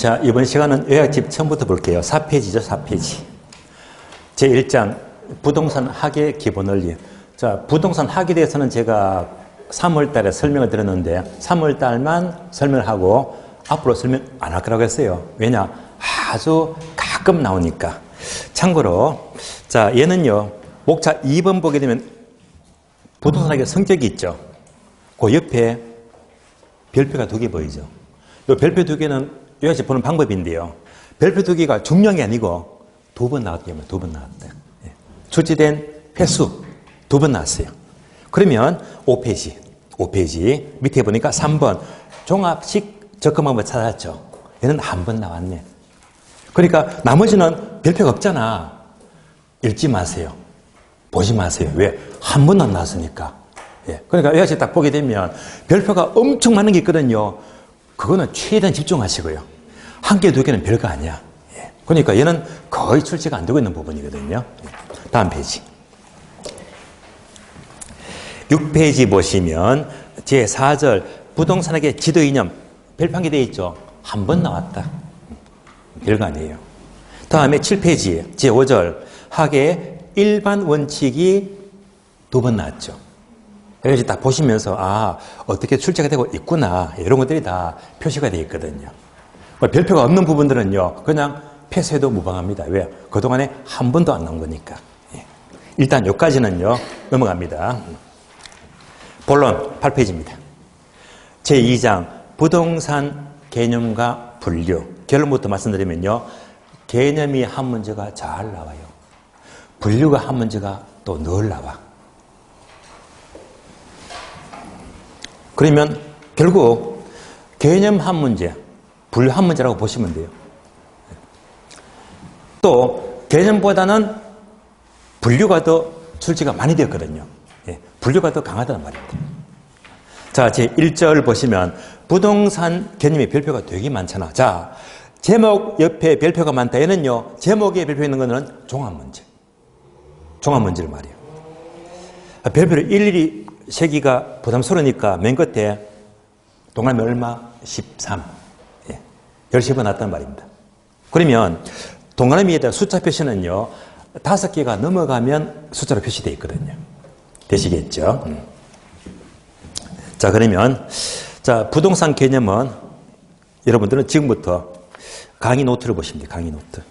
자, 이번 시간은 요약집 처음부터 볼게요. 4페이지죠, 4페이지. 제1장, 부동산 학의 기본 원리. 자, 부동산 학에 대해서는 제가 3월 달에 설명을 드렸는데, 3월 달만 설명을 하고, 앞으로 설명 안 할 거라고 했어요. 왜냐? 아주 가끔 나오니까. 참고로, 자, 얘는요, 목차 2번 보게 되면, 부동산학의 성격이 있죠. 그 옆에 별표가 2개 보이죠. 이 별표 2개는 요약집 보는 방법인데요. 별표 2개가 중량이 아니고 2번 나왔대요. 2번 나왔대. 예. 출제된 횟수 2번 나왔어요. 그러면 5페이지 밑에 보니까 3번 종합식 접근 방법 찾았죠. 얘는 한 번 나왔네. 그러니까 나머지는 별표가 없잖아. 읽지 마세요. 보지 마세요. 왜? 한 번도 안 나왔으니까. 예. 그러니까 요약집 딱 보게 되면 별표가 엄청 많은 게 있거든요. 그거는 최대한 집중하시고요. 한 개, 2개는 별거 아니야. 예. 그러니까 얘는 거의 출제가 안 되고 있는 부분이거든요. 예. 다음 페이지. 6페이지 보시면 제4절 부동산학의 지도 이념 별표 한 개 되어 있죠. 한 번 나왔다. 별거 아니에요. 다음에 7페이지 제5절 학의 일반 원칙이 2번 나왔죠. 여기서 딱 보시면서 아 어떻게 출제가 되고 있구나 이런 것들이 다 표시가 되어 있거든요. 별표가 없는 부분들은요 그냥 패스해도 무방합니다. 왜? 그동안에 한 번도 안 나온 거니까. 예. 일단 여기까지는요 넘어갑니다. 본론 8페이지입니다. 제2장 부동산 개념과 분류. 결론부터 말씀드리면요 개념이 한 문제가 잘 나와요. 분류가 한 문제가 또 늘 나와. 그러면 결국 개념 한 문제, 분류 한 문제라고 보시면 돼요. 또 개념보다는 분류가 더 출제가 많이 되었거든요. 예, 분류가 더 강하다는 말입니다. 자, 제 1절 보시면 부동산 개념의 별표가 되게 많잖아. 자, 제목 옆에 별표가 많다. 얘는요, 제목에 별표 있는 거는 종합문제. 종합문제를 말이에요. 별표를 일일이 세기가 부담스러우니까 맨 끝에 동그라미 얼마? 13. 예. 10번 났단 말입니다. 그러면 동그라미에다 숫자 표시는요. 5개가 넘어가면 숫자로 표시되어 있거든요. 되시겠죠? 자, 그러면 자, 부동산 개념은 여러분들은 지금부터 강의 노트를 보시면 돼요. 강의 노트.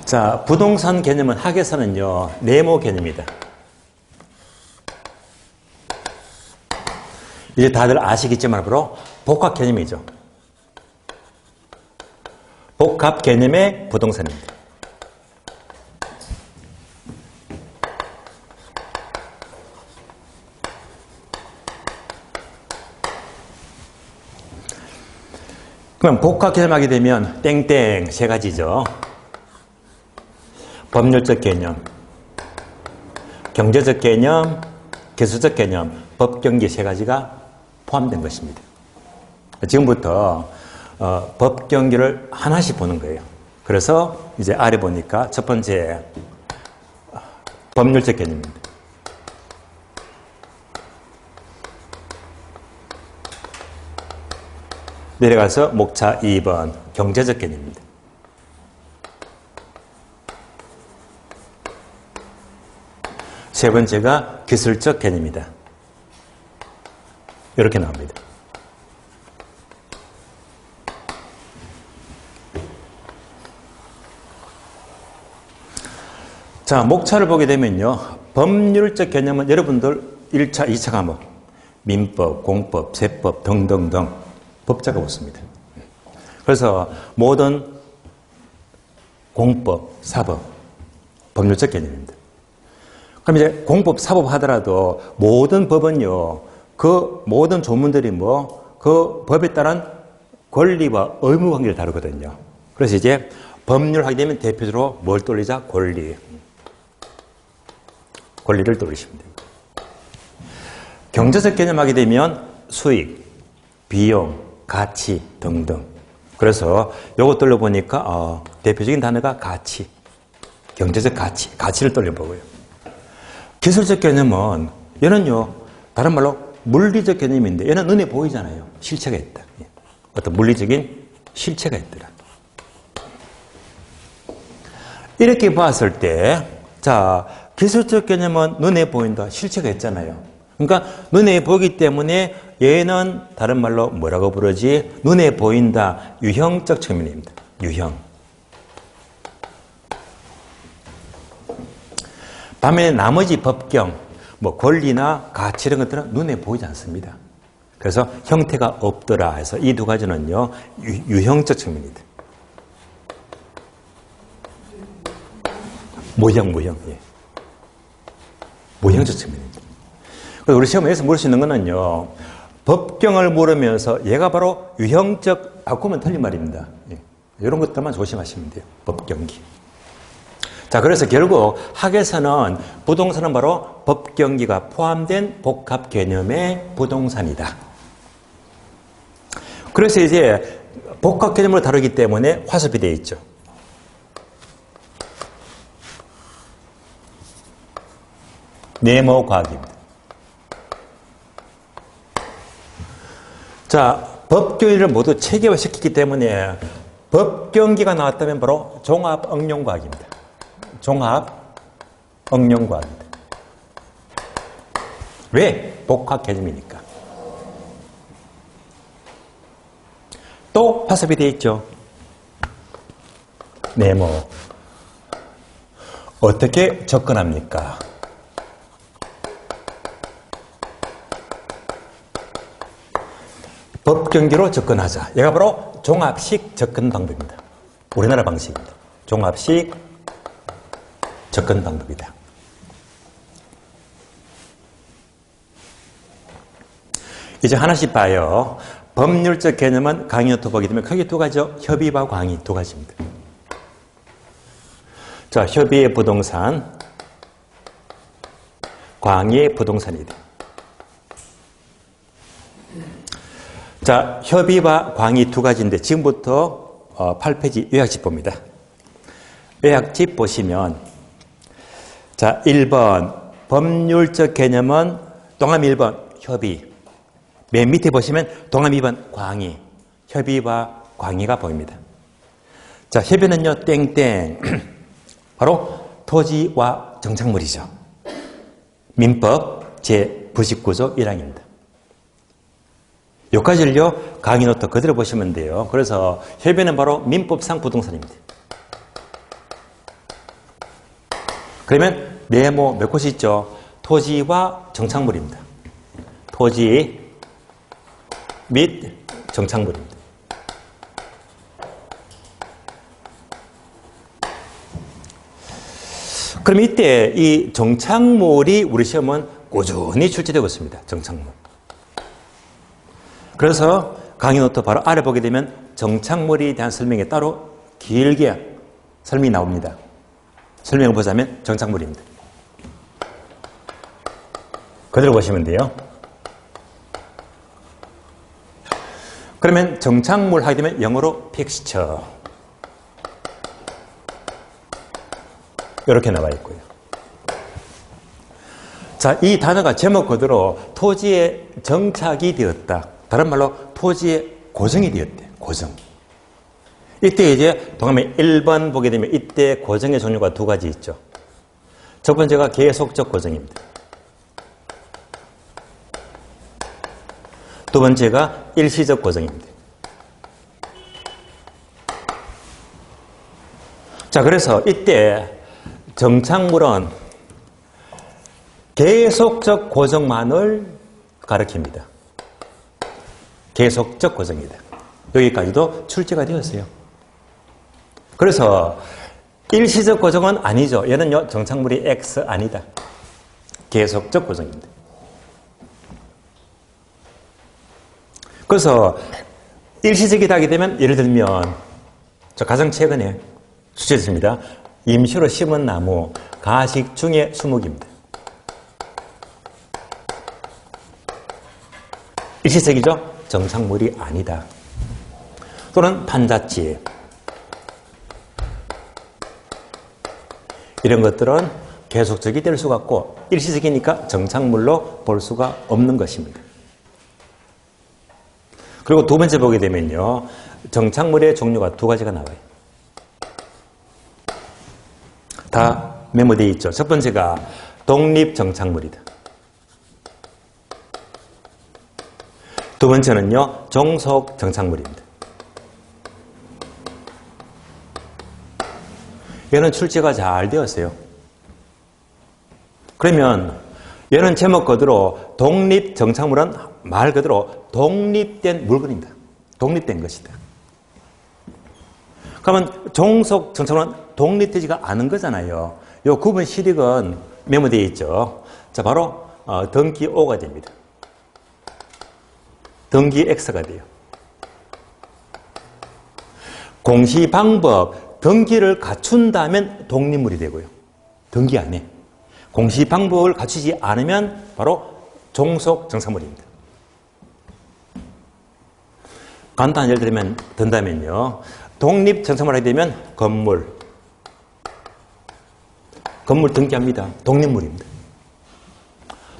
자, 부동산 개념은 학에서는요, 네모 개념이다. 이제 다들 아시겠지만, 앞으로 복합 개념이죠. 복합 개념의 부동산입니다. 그럼 복합 개념하게 되면 땡땡 세 가지죠. 법률적 개념, 경제적 개념, 기술적 개념, 법경기 세 가지가 포함된 것입니다. 지금부터 법경기를 하나씩 보는 거예요. 그래서 이제 아래 보니까 첫 번째 법률적 개념입니다. 내려가서 목차 2번 경제적 개념입니다. 세 번째가 기술적 개념이다. 이렇게 나옵니다. 자, 목차를 보게 되면요. 법률적 개념은 여러분들 1차, 2차 과목, 민법, 공법, 세법 등등등 법자가 붙습니다. 그래서 모든 공법, 사법, 법률적 개념입니다. 그럼 이제 공법, 사법 하더라도 모든 법은요, 그 모든 조문들이 그 법에 따른 권리와 의무 관계를 다루거든요. 그래서 이제 법률 하게 되면 대표적으로 뭘 떠올리자? 권리. 권리를 떠올리시면 됩니다. 경제적 개념 하게 되면 수익, 비용, 가치 등등. 그래서 요것들로 보니까 대표적인 단어가 가치, 경제적 가치, 가치를 떠올려보고요. 기술적 개념은 얘는요, 다른 말로 물리적 개념인데 얘는 눈에 보이잖아요. 실체가 있다. 어떤 물리적인 실체가 있더라. 이렇게 봤을 때, 자, 기술적 개념은 눈에 보인다. 실체가 있잖아요. 그러니까 눈에 보이기 때문에 얘는 다른 말로 뭐라고 부르지? 눈에 보인다. 유형적 측면입니다. 유형. 반면에 나머지 법경, 뭐 권리나 가치 이런 것들은 눈에 보이지 않습니다. 그래서 형태가 없더라 해서 이 두 가지는요, 유형적 측면이다. 모형. 예. 모형적 측면입니다. 그래서 우리 시험에서 물을 수 있는 거는요, 법경을 물으면서 얘가 바로 유형적, 바꾸면 틀린 말입니다. 예. 이런 것들만 조심하시면 돼요. 법경기. 자, 그래서 결국 학에서는 부동산은 바로 법경기가 포함된 복합 개념의 부동산이다. 그래서 이제 복합 개념으로 다루기 때문에 화습이 되어 있죠. 네모과학입니다. 자, 법경기를 모두 체계화시키기 때문에 법경기가 나왔다면 바로 종합응용과학입니다. 종합응용과학입니다. 왜? 복합 개념이니까. 또 화습이 되어 있죠. 네모. 어떻게 접근합니까? 법경기로 접근하자. 얘가 바로 종합식 접근 방법입니다. 우리나라 방식입니다. 종합식 접근 방법이다. 이제 하나씩 봐요. 법률적 개념은 강의노트 보게 되면 크게 두 가지죠. 협의와 광의 두 가지입니다. 자, 협의의 부동산, 광의의 부동산이다. 자, 협의와 광의 두 가지인데 지금부터 8페이지 요약집 봅니다. 요약집 보시면 자, 1번 법률적 개념은 동함 1번 협의. 맨 밑에 보시면 동함 2번 광의. 협의와 광의가 보입니다. 자, 협의는요, 땡땡. 바로 토지와 정착물이죠. 민법 제99조 1항입니다. 여기까지를요, 강의 노트 그대로 보시면 돼요. 그래서 협의는 바로 민법상 부동산입니다. 그러면 네모 몇 곳이 있죠? 토지와 정착물입니다. 토지 및 정착물입니다. 그럼 이때 이 정착물이 우리 시험은 꾸준히 출제되고 있습니다. 정착물. 그래서 강의 노트 바로 아래 보게 되면 정착물에 대한 설명이 따로 길게 설명이 나옵니다. 설명을 보자면 정착물입니다. 그대로 보시면 돼요. 그러면 정착물 하게 되면 영어로 픽스처. 이렇게 나와 있고요. 자, 이 단어가 제목 그대로 토지에 정착이 되었다. 다른 말로 토지에 고정이 되었대. 고정. 이때 이제 동함에 1번 보게 되면 이때 고정의 종류가 두 가지 있죠. 첫 번째가 계속적 고정입니다. 두 번째가 일시적 고정입니다. 자, 그래서 이때 정착물은 계속적 고정만을 가리킵니다. 계속적 고정이다. 여기까지도 출제가 되었어요. 그래서 일시적 고정은 아니죠. 얘는요, 정착물이 X 아니다. 계속적 고정입니다. 그래서 일시적이다 하게 되면 예를 들면 저 가장 최근에 출제했습니다. 임시로 심은 나무 가식 중에 수목입니다. 일시적이죠? 정착물이 아니다. 또는 판자지. 이런 것들은 계속적이 될 수가 없고 일시적이니까 정착물로 볼 수가 없는 것입니다. 그리고 두 번째 보게 되면요. 정착물의 종류가 두 가지가 나와요. 다 메모되어 있죠. 첫 번째가 독립정착물이다. 두 번째는요. 종속정착물입니다. 얘는 출제가 잘 되었어요. 그러면 얘는 제목 그대로 독립정착물은 말 그대로 독립된 물건입니다. 독립된 것이다. 그러면 종속정착물은 독립되지가 않은 거잖아요. 이 구분 실익은 메모되어 있죠. 자, 바로 등기 O가 됩니다. 등기 X가 돼요. 공시 방법, 등기를 갖춘다면 독립물이 되고요. 등기 안에. 공시 방법을 갖추지 않으면 바로 종속정착물입니다. 간단한 예를 든다면요. 독립정착물이 되면 건물 등기합니다. 독립물입니다.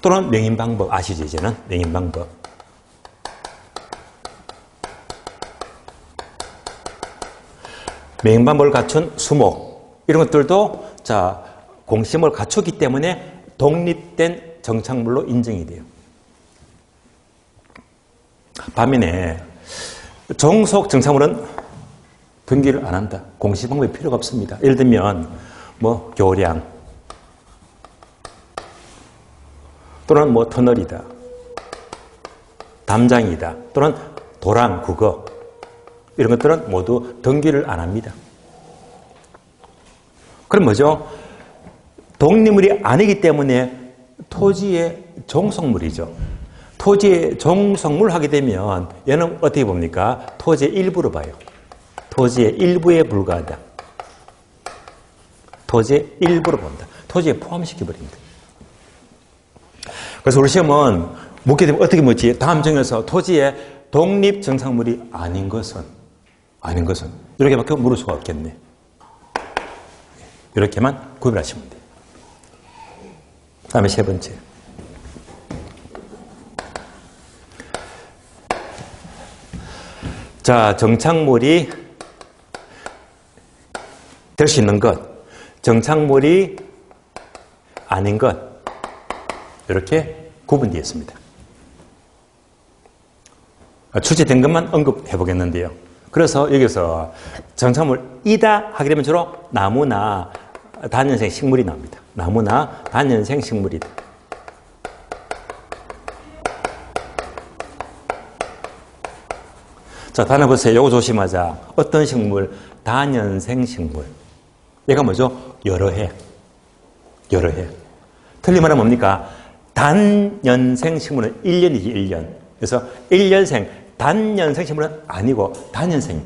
또는 명인방법 아시죠? 이제는 명인방법. 명인방법을 갖춘 수목 이런 것들도 자 공시목을 갖췄기 때문에 독립된 정착물로 인정이 돼요. 반면에 종속정착물은 등기를 안 한다. 공시방법이 필요가 없습니다. 예를 들면 뭐 교량 또는 뭐 터널이다. 담장이다. 또는 도랑, 국어 이런 것들은 모두 등기를 안 합니다. 그럼 뭐죠? 독립물이 아니기 때문에 토지의 종속물이죠. 토지의 종속물 하게 되면 얘는 어떻게 봅니까? 토지의 일부로 봐요. 토지의 일부에 불과하다. 토지의 일부로 본다. 토지에 포함시켜버립니다. 그래서 우리 시험은 묻게 되면 어떻게 묻지? 다음 정에서 토지의 독립정착물이 아닌 것은 이렇게밖에 물을 수가 없겠네. 이렇게만 구별하시면 돼요. 다음에 세 번째. 자, 정착물이 될 수 있는 것, 정착물이 아닌 것 이렇게 구분되어 있습니다. 출제된 것만 언급해 보겠는데요. 그래서 여기서 정착물이다 하게 되면 주로 나무나 단연생 식물이 나옵니다. 나무나 단연생 식물이다. 자, 단어 보세요. 요거 조심하자. 어떤 식물? 단연생 식물. 얘가 뭐죠? 여러 해. 여러 해. 틀린 말은 뭡니까? 단연생 식물은 1년이지, 1년. 그래서 1년생, 단연생 식물은 아니고 단연생.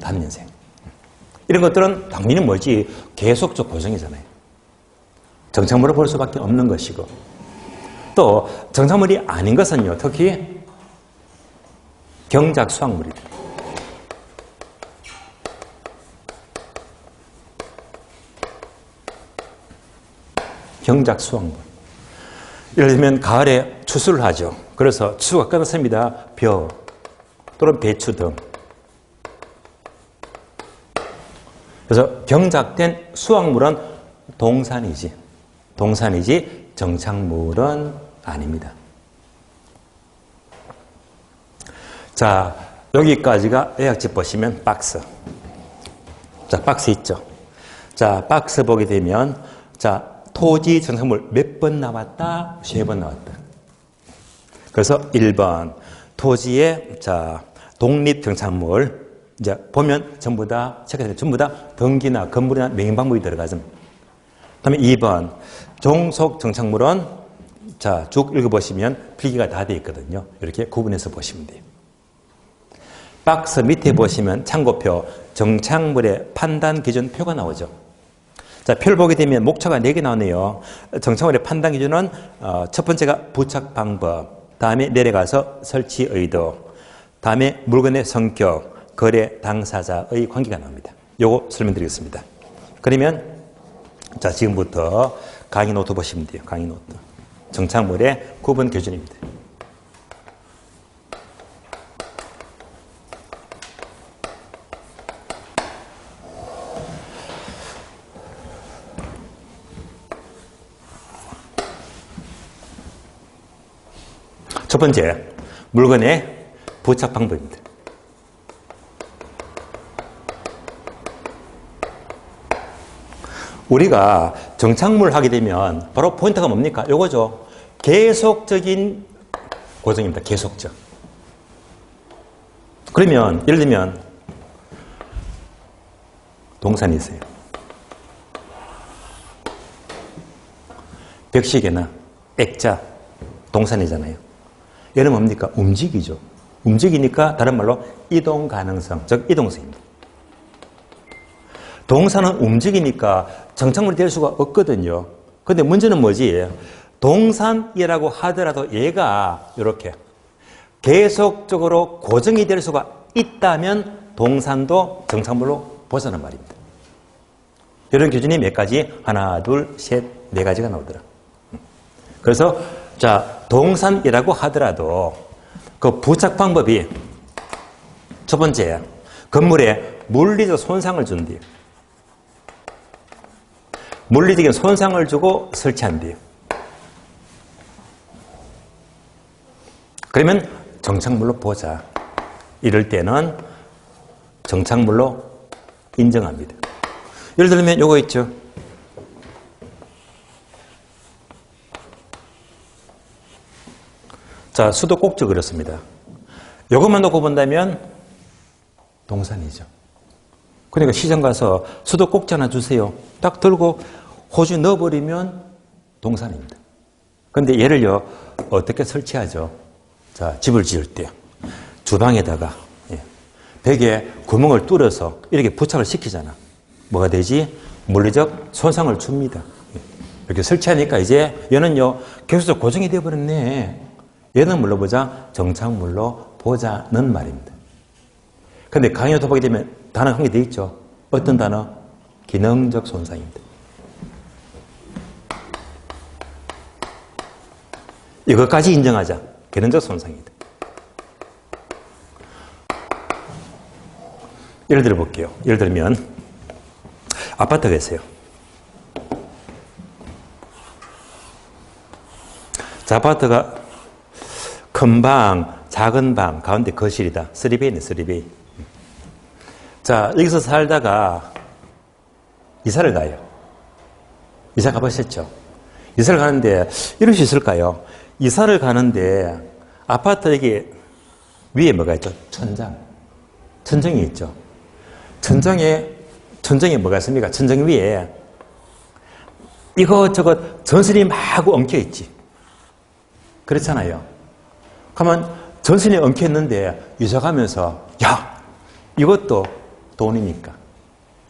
이런 것들은 당연히 뭐지? 계속적 고정이잖아요. 정착물을 볼 수밖에 없는 것이고. 또 정착물이 아닌 것은요. 특히 경작 수확물이다. 경작 수확물. 예를 들면 가을에 추수를 하죠. 그래서 추수가 끝났습니다. 벼 또는 배추 등. 그래서 경작된 수확물은 동산이지 정착물은 아닙니다. 자, 여기까지가 요약집 보시면 박스. 자, 박스 있죠. 자, 박스 보게 되면 자, 토지 정착물 몇 번 나왔다? 3번 나왔다. 그래서 1번 토지의 자, 독립 정착물 이제 보면 전부 다 체크되는 전부 다 등기나 건물이나 명인 방법이 들어가죠. 그다음에 2번 종속 정착물은 자, 쭉 읽어보시면 필기가 다 되어 있거든요. 이렇게 구분해서 보시면 돼요. 박스 밑에 보시면 참고표 정착물의 판단 기준 표가 나오죠. 자, 표를 보게 되면 목차가 4개 나오네요. 정착물의 판단 기준은 첫 번째가 부착 방법, 다음에 내려가서 설치 의도, 다음에 물건의 성격, 거래 당사자의 관계가 나옵니다. 요거 설명드리겠습니다. 그러면 자, 지금부터 강의 노트 보시면 돼요. 강의 노트. 정착물의 구분 기준입니다. 첫 번째, 물건의 부착 방법입니다. 우리가 정착물 하게 되면 바로 포인트가 뭡니까? 요거죠. 계속적인 고정입니다. 계속적. 그러면 예를 들면 동산이 있어요. 벽시계나 액자, 동산이잖아요. 얘는 뭡니까? 움직이죠. 움직이니까 다른 말로 이동 가능성, 즉 이동성입니다. 동산은 움직이니까 정착물이 될 수가 없거든요. 근데 문제는 뭐지? 동산이라고 하더라도 얘가 이렇게 계속적으로 고정이 될 수가 있다면 동산도 정착물로 보자는 말입니다. 이런 기준이 몇 가지? 하나, 둘, 셋, 네 가지가 나오더라. 그래서 자, 동산이라고 하더라도 그 부착 방법이 첫 번째, 건물에 물리적 손상을 준대요. 물리적인 손상을 주고 설치한대요. 그러면 정착물로 보자. 이럴 때는 정착물로 인정합니다. 예를 들면 요거 있죠. 자, 수도꼭지 그렸습니다. 요것만 놓고 본다면 동산이죠. 그러니까 시장 가서 수도꼭지 하나 주세요. 딱 들고 호주 넣어버리면 동산입니다. 그런데 얘를요, 어떻게 설치하죠? 자, 집을 지을 때 주방에다가 벽에 구멍을 뚫어서 이렇게 부착을 시키잖아. 뭐가 되지? 물리적 손상을 줍니다. 이렇게 설치하니까 이제 얘는요, 계속 고정이 되어버렸네. 얘는 물로 보자, 정착물로 보자는 말입니다. 근데 강의를 보게 되면 단어 한 개 더 있죠. 어떤 단어? 기능적 손상입니다. 이것까지 인정하자. 기능적 손상입니다. 예를 들어 볼게요. 예를 들면 아파트가 있어요. 자, 아파트가 큰 방, 작은 방, 가운데 거실이다. 3베이네, 3베이. 자, 여기서 살다가 이사를 가요. 이사 가보셨죠? 이사를 가는데 이럴 수 있을까요? 이사를 가는데 아파트 여기 위에 뭐가 있죠? 천장. 천정이 있죠. 천정에 뭐가 있습니까? 천정 위에 이것저것 전선이 막 엉켜 있지. 그렇잖아요. 그러면 전선이 엉켜 있는데 이사 가면서 야, 이것도 돈이니까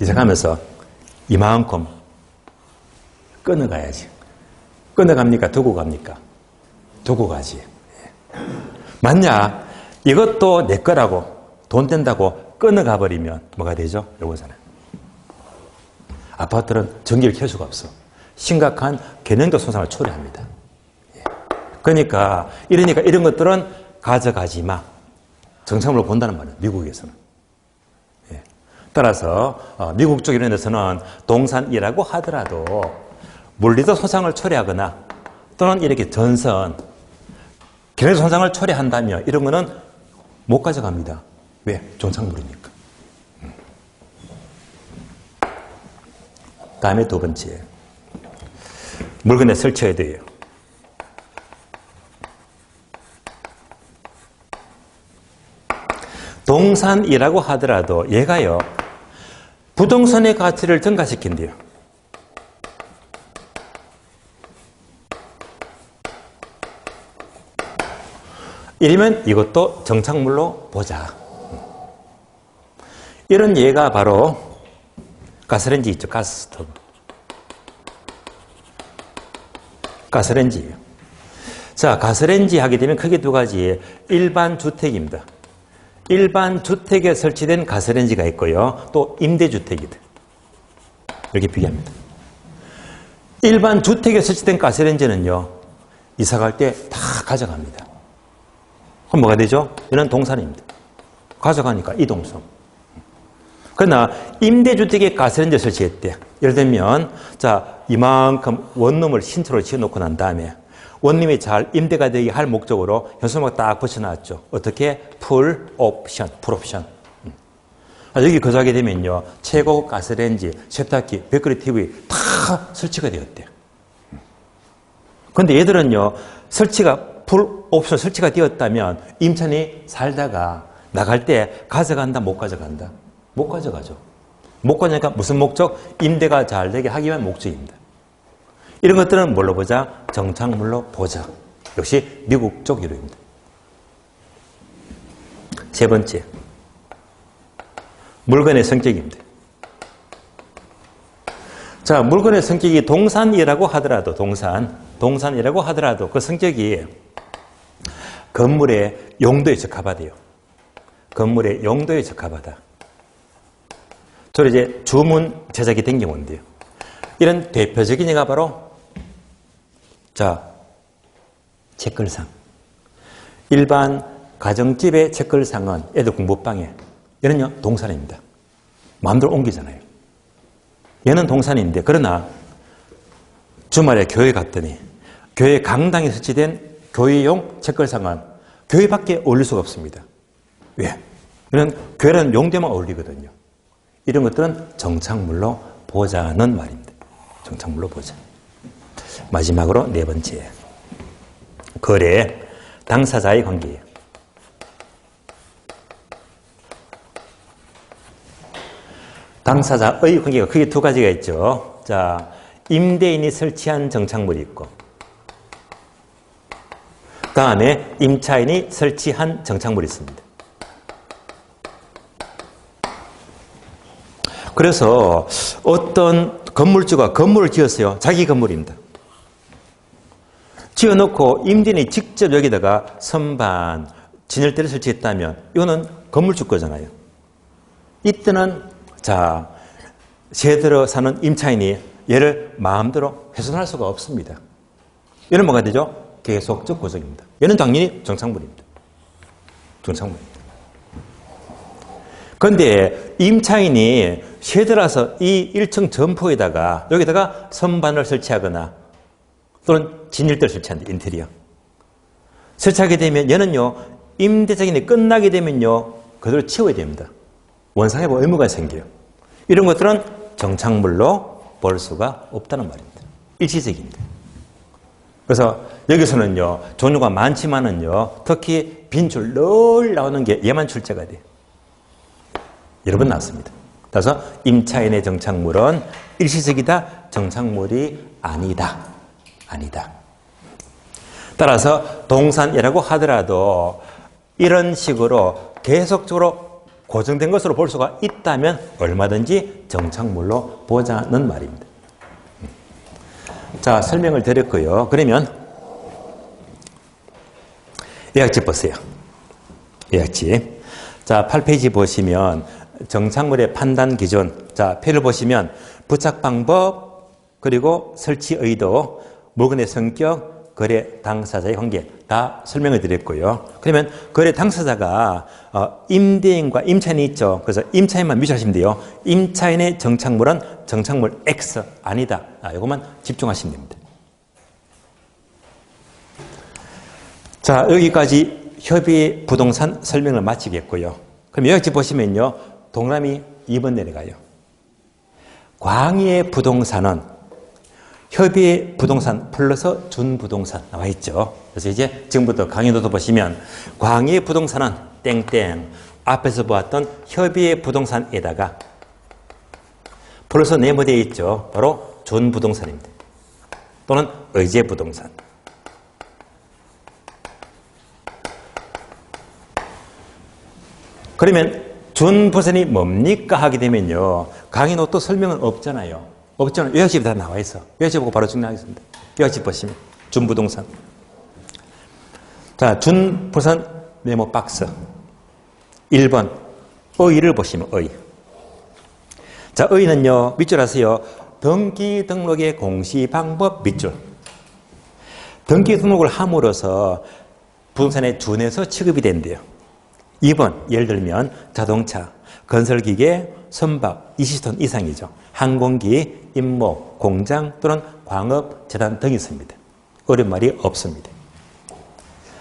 이사 가면서 이만큼 끊어가야지. 끊어갑니까? 두고 갑니까? 두고 가지. 맞냐? 이것도 내 거라고 돈 댄다고 끊어가 버리면 뭐가 되죠? 요거잖아요. 아파트는 전기를 켤 수가 없어. 심각한 기능적 손상을 초래합니다. 그러니까 이런 것들은 가져가지 마. 정착물로 본다는 말이에요. 미국에서는. 따라서 미국 쪽 이런 데서는 동산이라고 하더라도 물리적 손상을 초래하거나 또는 이렇게 전선, 기능적 손상을 초래한다면 이런 거는 못 가져갑니다. 왜? 정착물이니까. 다음에 두 번째. 물건에 설치해야 돼요. 동산이라고 하더라도 얘가요, 부동산의 가치를 증가시킨대요. 이러면 이것도 정착물로 보자. 이런 예가 바로 가스레인지 있죠. 가스스토브. 가스레인지예요. 자, 가스레인지 하게 되면 크게 두 가지. 일반 주택입니다. 일반 주택에 설치된 가스레인지가 있고요. 또 임대주택이다. 이렇게 비교합니다. 일반 주택에 설치된 가스레인지는요, 이사 갈 때 다 가져갑니다. 그럼 뭐가 되죠? 이런 동산입니다. 가져가니까 이동성. 그러나 임대주택에 가스레인지 설치했대. 예를 들면, 자, 이만큼 원룸을 신초로 지어놓고 난 다음에 원룸이 잘 임대가 되게 할 목적으로 현수막 딱 붙여놨죠. 어떻게? 풀 옵션. 여기 거주하게 되면요, 최고 가스레인지, 세탁기, 벽걸이 TV 다 설치가 되었대요. 그런데 얘들은요, 풀 옵션 설치가 되었다면 임차인이 살다가 나갈 때 가져간다, 못 가져간다? 못 가져가죠. 못 가져가니까 무슨 목적? 임대가 잘 되게 하기 위한 목적입니다. 이런 것들은 뭘로 보자? 정착물로 보자. 역시 미국 쪽 이론입니다. 세 번째, 물건의 성격입니다. 자, 물건의 성격이 동산이라고 하더라도, 동산이라고 하더라도 그 성격이 건물의 용도에 적합하대요. 건물의 용도에 적합하다. 저로 이제 주문 제작이 된 경우인데요. 이런 대표적인 예가 바로, 자, 책걸상. 일반 가정집의 책걸상은 애들 공부방에, 얘는요, 동산입니다. 마음대로 옮기잖아요. 얘는 동산인데, 그러나 주말에 교회 갔더니 교회 강당에 설치된 교회용 책걸상은 교회 밖에 어울릴 수가 없습니다. 왜? 이런 교회라는 용도만 어울리거든요. 이런 것들은 정착물로 보자는 말입니다. 정착물로 보자. 마지막으로 네 번째, 거래, 당사자의 관계예요. 당사자의 관계가 크게 두 가지가 있죠. 자, 임대인이 설치한 정착물이 있고, 그 다음에 임차인이 설치한 정착물이 있습니다. 그래서 어떤 건물주가 건물을 지었어요. 자기 건물입니다. 지어놓고 임대인이 직접 여기다가 선반, 진열대를 설치했다면 이거는 건물주 거잖아요. 이때는, 자, 새들어 사는 임차인이 얘를 마음대로 훼손할 수가 없습니다. 얘는 뭐가 되죠? 계속적 고정입니다. 얘는 당연히 정착물입니다. 정착물입니다. 그런데 임차인이 새들어서 이 1층 점포에다가 여기다가 선반을 설치하거나 또는 진열대를 설치한다, 인테리어. 설치하게 되면 얘는요, 임대작인이 끝나게 되면요, 그대로 치워야 됩니다. 원상에 의무가 생겨요. 이런 것들은 정착물로 볼 수가 없다는 말입니다. 일시적입니다. 그래서 여기서는요, 종류가 많지만은요, 특히 빈줄 늘 나오는 게 얘만 출제가 돼요. 여러 번 나왔습니다. 따라서 임차인의 정착물은 일시적이다, 정착물이 아니다. 아니다. 따라서 동산이라고 하더라도 이런 식으로 계속적으로 고정된 것으로 볼 수가 있다면 얼마든지 정착물로 보자는 말입니다. 자, 설명을 드렸고요. 그러면 예약집 보세요. 예약집. 자, 8페이지 보시면 정착물의 판단 기준. 자, 표를 보시면 부착 방법, 그리고 설치 의도, 물건의 성격, 거래 당사자의 관계 다 설명을 드렸고요. 그러면 거래 당사자가 임대인과 임차인이 있죠. 그래서 임차인만 미주하시면 돼요. 임차인의 정착물은 정착물 X 아니다. 이것만 집중하시면 됩니다. 자, 여기까지 협의 부동산 설명을 마치겠고요. 그럼 여기 보시면요, 동그라미 2번 내려가요. 광희의 부동산은 협의의 부동산 플러스 준부동산 나와 있죠. 그래서 이제 지금부터 강의도도 보시면 광희의 부동산은 땡땡, 앞에서 보았던 협의의 부동산에다가 플러스 네모되어 있죠. 바로 준부동산입니다. 또는 의제 부동산. 그러면 준부동산이 뭡니까 하게 되면요, 강의노트 설명은 없잖아요. 없잖아요. 요약집이 다 나와 있어. 요약집 보고 바로 정리하겠습니다. 요약집 보시면 준부동산. 자, 준부동산 메모 박스. 1번 의의를 보시면 의. 자, 의의는요, 밑줄 하세요. 등기 등록의 공시 방법 밑줄. 등기 등록을 함으로써 부동산에 준해서 취급이 된대요. 2번 예를 들면 자동차, 건설기계, 선박 20톤 이상이죠. 항공기, 임목, 공장 또는 광업, 재단 등이 있습니다. 어려운 말이 없습니다.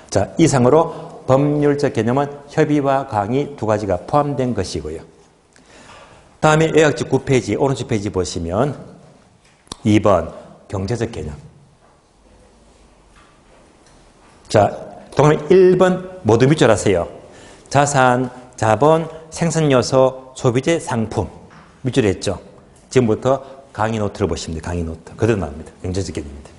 자, 이상으로 법률적 개념은 협의와 강의 두 가지가 포함된 것이고요. 다음에 요약집 9페이지, 오른쪽 페이지 보시면 2번 경제적 개념. 자, 동그라미 1번 모두 밑줄 하세요. 자산, 자본, 생산요소, 소비재, 상품. 밑줄에 했죠. 지금부터 강의 노트를 보시면 돼요. 강의 노트. 그대로 나옵니다. 경제적 개념입니다.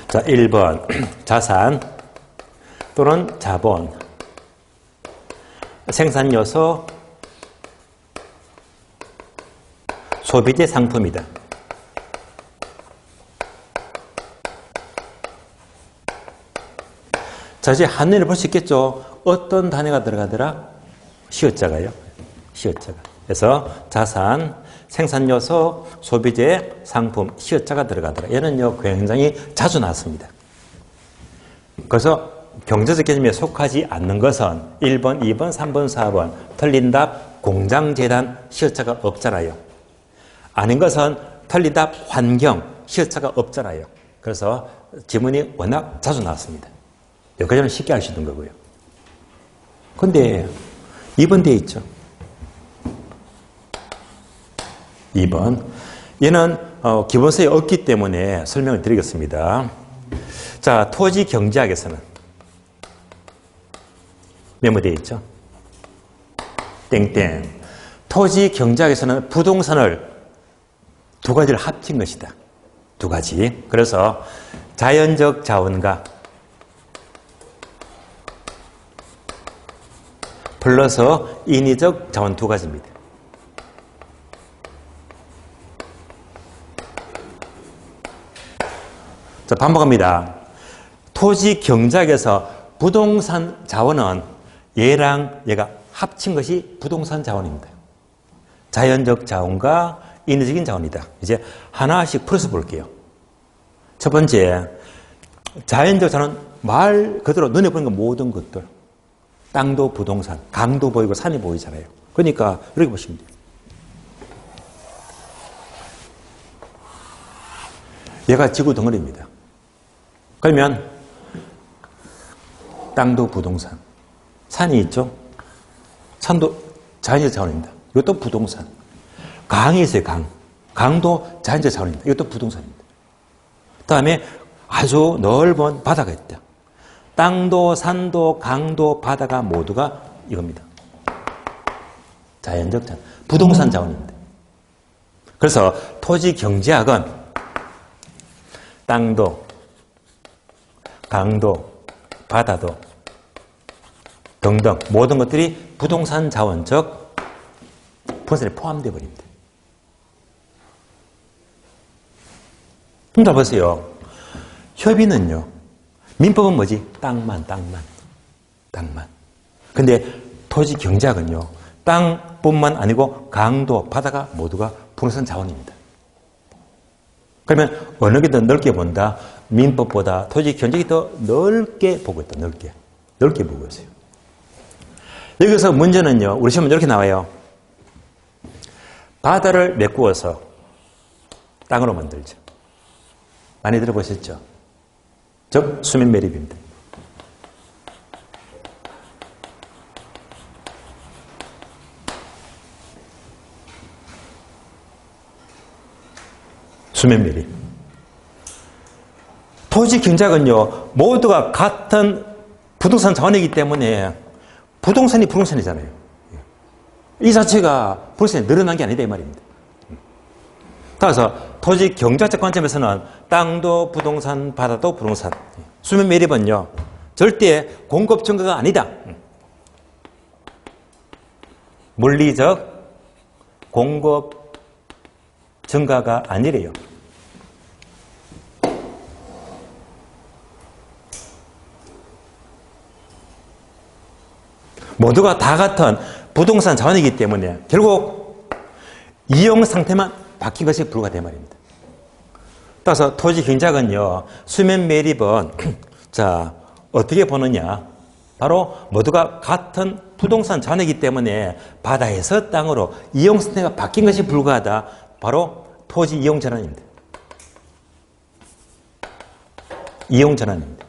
자, 1번 자산 또는 자본, 생산요소, 소비재, 상품이다. 자, 이제 한눈에 볼 수 있겠죠. 어떤 단어가 들어가더라? 시어자가요. 시어자가. 그래서 자산, 생산요소, 소비재, 상품, 시어자가 들어가더라. 얘는요, 굉장히 자주 나왔습니다. 그래서 경제적 개념에 속하지 않는 것은 1번, 2번, 3번, 4번 틀린 답 공장, 재단, 시어자가 없잖아요. 아닌 것은 틀린 답 환경, 시어자가 없잖아요. 그래서 지문이 워낙 자주 나왔습니다. 여기까지는 쉽게 알 수 있는 거고요. 근데 2번 되어 있죠. 2번. 얘는 기본서에 없기 때문에 설명을 드리겠습니다. 자, 토지 경제학에서는 메모되어 있죠. 땡땡. 토지 경제학에서는 부동산을 두 가지를 합친 것이다. 두 가지. 그래서 자연적 자원과 플러스 인위적 자원 두 가지입니다. 자, 반복합니다. 토지 경제학에서 부동산 자원은 얘랑 얘가 합친 것이 부동산 자원입니다. 자연적 자원과 인위적인 자원이다. 이제 하나씩 풀어서 볼게요. 첫 번째, 자연적 자원은 말 그대로 눈에 보이는 건 모든 것들. 땅도 부동산, 강도 보이고 산이 보이잖아요. 그러니까 이렇게 보시면 돼요. 얘가 지구 덩어리입니다. 그러면 땅도 부동산, 산이 있죠. 산도 자연적 자원입니다. 이것도 부동산. 강이 있어요. 강도 자연적 자원입니다. 이것도 부동산입니다. 다음에 아주 넓은 바다가 있다. 땅도 산도 강도 바다가 모두가 이겁니다. 자연적 자원, 부동산 자원입니다. 그래서 토지 경제학은 땅도 강도 바다도 등등 모든 것들이 부동산 자원적 부동산에 포함되어 버립니다. 잘 보세요. 협의는요. 민법은 뭐지? 땅만. 근데 토지 경제학은요. 땅뿐만 아니고 강도, 바다가 모두가 부동산 자원입니다. 그러면 어느 게 더 넓게 본다? 민법보다 토지 경제학이 더 넓게 보고 있다. 넓게 보고 있어요. 여기서 문제는요. 우리 시험은 이렇게 나와요. 바다를 메꾸어서 땅으로 만들죠. 많이 들어보셨죠? 즉 수면 매립입니다. 수면 매립. 토지 경제학은요. 모두가 같은 부동산 자원이기 때문에 부동산이 부동산이잖아요. 이 자체가 부동산이 늘어난 게 아니다 이 말입니다. 따라서 토지 경제학적 관점에서는 땅도 부동산, 바다도 부동산. 수면 매립은요. 절대 공급 증가가 아니다. 물리적 공급 증가가 아니래요. 모두가 다 같은 부동산 자원이기 때문에 결국 이용 상태만 바뀐 것이 불가하다 말입니다. 따라서 토지 경작은요, 수면 매립은 자 어떻게 보느냐? 바로 모두가 같은 부동산 자원이기 때문에 바다에서 땅으로 이용 상태가 바뀐 것이 불가하다. 바로 토지 이용 전환입니다. 이용 전환입니다.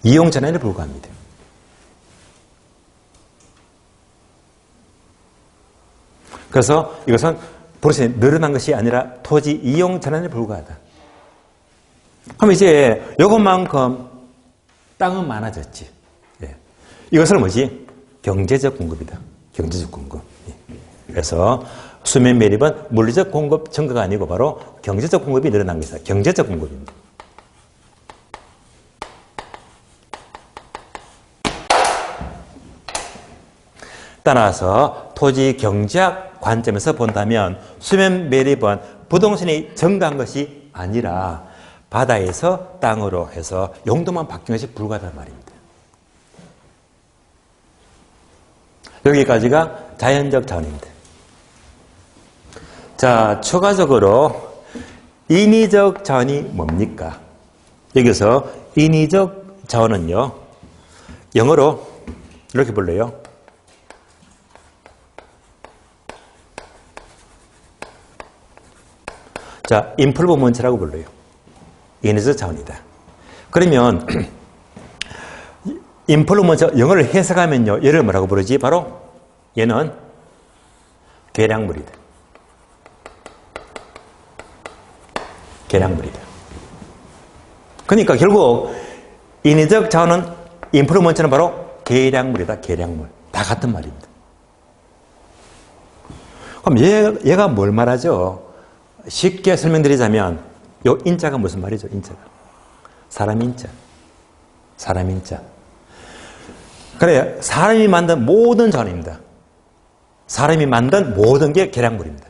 이용 전환에 불과합니다. 그래서 이것은 버릇이 늘어난 것이 아니라 토지 이용 전환에 불과하다. 그럼 이제 이것만큼 땅은 많아졌지. 예. 이것은 뭐지? 경제적 공급이다. 경제적 공급. 예. 그래서 수면 매립은 물리적 공급 증가가 아니고 바로 경제적 공급이 늘어난 것이다. 경제적 공급입니다. 따라서 토지 경제학 관점에서 본다면 수면 매립은 부동산이 증가한 것이 아니라 바다에서 땅으로 해서 용도만 바뀐 것이 불가하다는 말입니다. 여기까지가 자연적 자원입니다. 자, 추가적으로 인위적 자원이 뭡니까? 여기서 인위적 자원은요, 영어로 이렇게 불러요. 자, 인플루먼스라고 불러요. 인위적 자원이다. 그러면 인플루먼스 영어를 해석하면요, 얘를 뭐라고 부르지? 바로 얘는 계량물이다. 계량물이다. 그러니까 결국 인위적 자원은 인플루먼스는 바로 계량물이다. 계량물. 다 같은 말입니다. 그럼 얘가 뭘 말하죠? 쉽게 설명드리자면 요 인자가 무슨 말이죠? 인자가 사람 인자. 사람 인자. 그래, 사람이 만든 모든 자원입니다. 사람이 만든 모든 게 계량물입니다.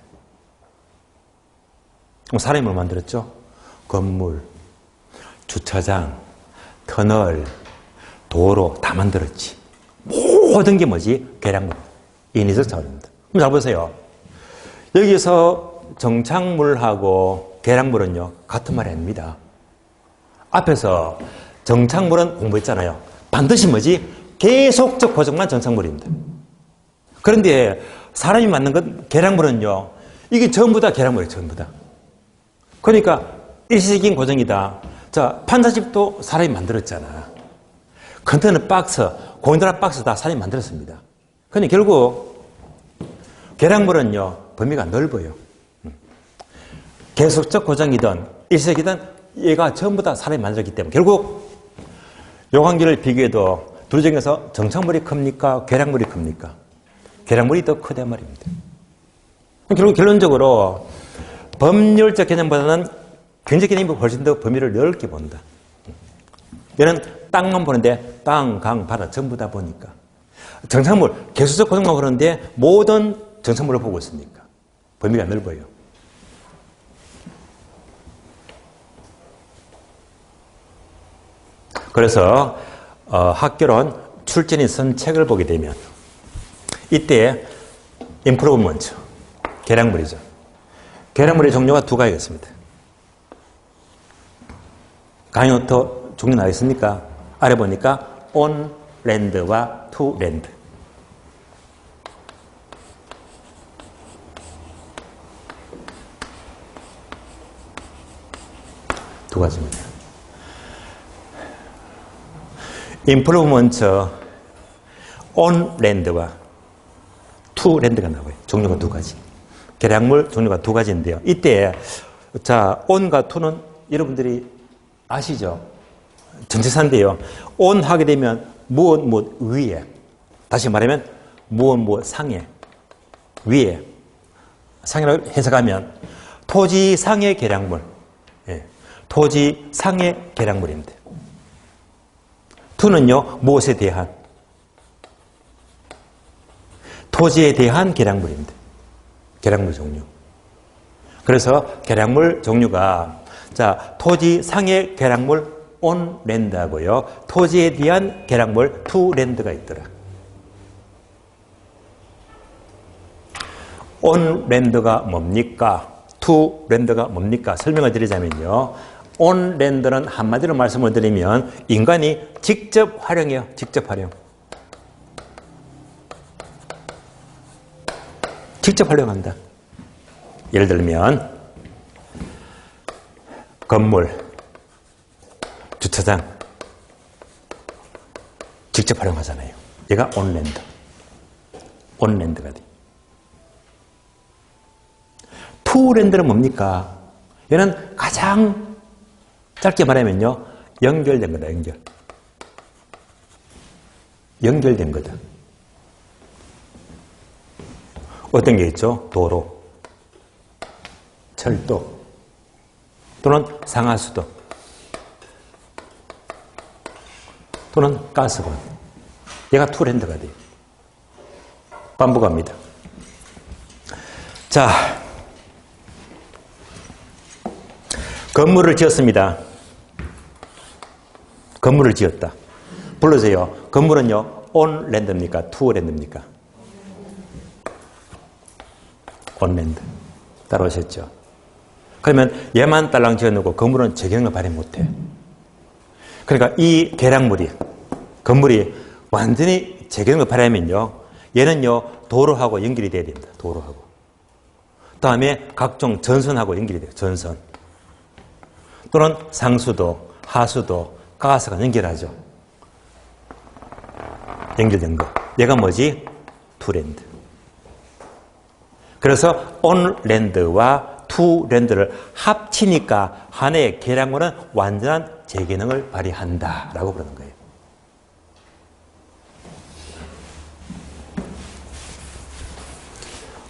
그럼 사람이 뭘 만들었죠? 건물, 주차장, 터널, 도로 다 만들었지. 모든 게 뭐지? 계량물. 인위적 자원입니다. 그럼 잘 보세요. 여기서 정착물하고 계량물은요, 같은 말이 아닙니다. 앞에서 정착물은 공부했잖아요. 반드시 뭐지? 계속적 고정만 정착물입니다. 그런데 사람이 만든 것, 계량물은요, 이게 전부 다 계량물이에요, 전부 다. 그러니까 일시적인 고정이다. 자, 판자집도 사람이 만들었잖아. 컨테이너 박스, 공인드라 박스 다 사람이 만들었습니다. 그러니 결국 계량물은요, 범위가 넓어요. 계속적 고정이든 일시적이든 얘가 전부 다 사람이 만들었기 때문에 결국 요 관계를 비교해도 둘 중에서 정착물이 큽니까? 계량물이 큽니까? 계량물이 더 크단 말입니다. 결국 결론적으로 법률적 개념보다는 경제 개념이 훨씬 더 범위를 넓게 본다. 얘는 땅만 보는데 땅, 강, 바다 전부 다 보니까 정착물, 계속적 고정만 보는데 모든 정착물을 보고 있으니까 범위가 넓어요. 그래서 학교론 출제인이 쓴 책을 보게 되면 이때 인프루먼트, 계량물이죠. 계량물의 종류가 두 가지가 있습니다. 강의노트 종류 나와 있습니까? 아래 보니까 on land와 to land. 두 가지입니다. 인플루먼트 on land와 to land가 나와요. 종류가 두 가지. 계량물 종류가 두 가지인데요. 이때 자 on과 to는 여러분들이 아시죠? 전치사인데요. on 하게 되면 무엇 위에, 다시 말하면 무엇 상에, 위에, 상이라고 해석하면 토지 상의 계량물, 예. 토지 상의 계량물입니다. to는요, 무엇에 대한, 토지에 대한 계량물입니다. 계량물 종류. 그래서 계량물 종류가 자 토지 상의 계량물 온랜드하고요. 토지에 대한 계량물 투랜드가 있더라. 온랜드가 뭡니까? 투랜드가 뭡니까? 설명을 드리자면요. 온랜드는 한마디로 말씀을 드리면 인간이 직접 활용해요. 직접 활용. 직접 활용한다. 예를 들면 건물, 주차장 직접 활용하잖아요. 얘가 온랜드. 온랜드가 돼. 투랜드는 뭡니까? 얘는 가장 짧게 말하면요. 연결된 거다. 연결된 거다. 어떤 게 있죠? 도로, 철도, 또는 상하수도, 또는 가스관. 얘가 투랜드가 돼요. 반복합니다. 자, 건물을 지었습니다. 건물을 지었다. 불러주세요. 건물은요, 온랜드입니까? 투랜드입니까? 온랜드. 따라오셨죠? 그러면 얘만 딸랑 지어놓고 건물은 재경을 발휘 못해. 그러니까 이 계량물이, 건물이 완전히 재경을 발휘하면요, 얘는요, 도로하고 연결이 돼야 됩니다. 도로하고. 다음에 각종 전선하고 연결이 돼요. 전선. 또는 상수도, 하수도, 가스가 연결하죠. 연결된 거. 얘가 뭐지? 투랜드. 그래서 온랜드와 투랜드를 합치니까 하나의 계량물은 완전한 재기능을 발휘한다라고 그러는 거예요.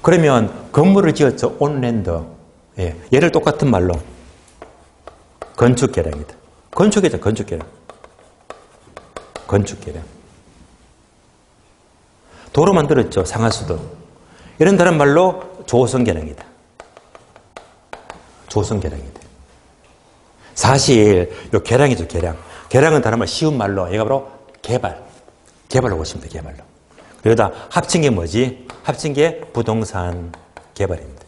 그러면 건물을 지었죠. 온랜드. 예. 얘를 똑같은 말로 건축계량이다. 건축이죠. 건축계량. 건축계량. 도로 만들었죠. 상하수도. 이런 다른 말로 조성계량이다. 조성계량이다. 사실 요 계량이죠. 계량. 계량은 다른 말 쉬운 말로 얘가 바로 개발. 개발로 보시면 돼요. 개발로. 여기다 합친 게 뭐지? 합친 게 부동산 개발입니다.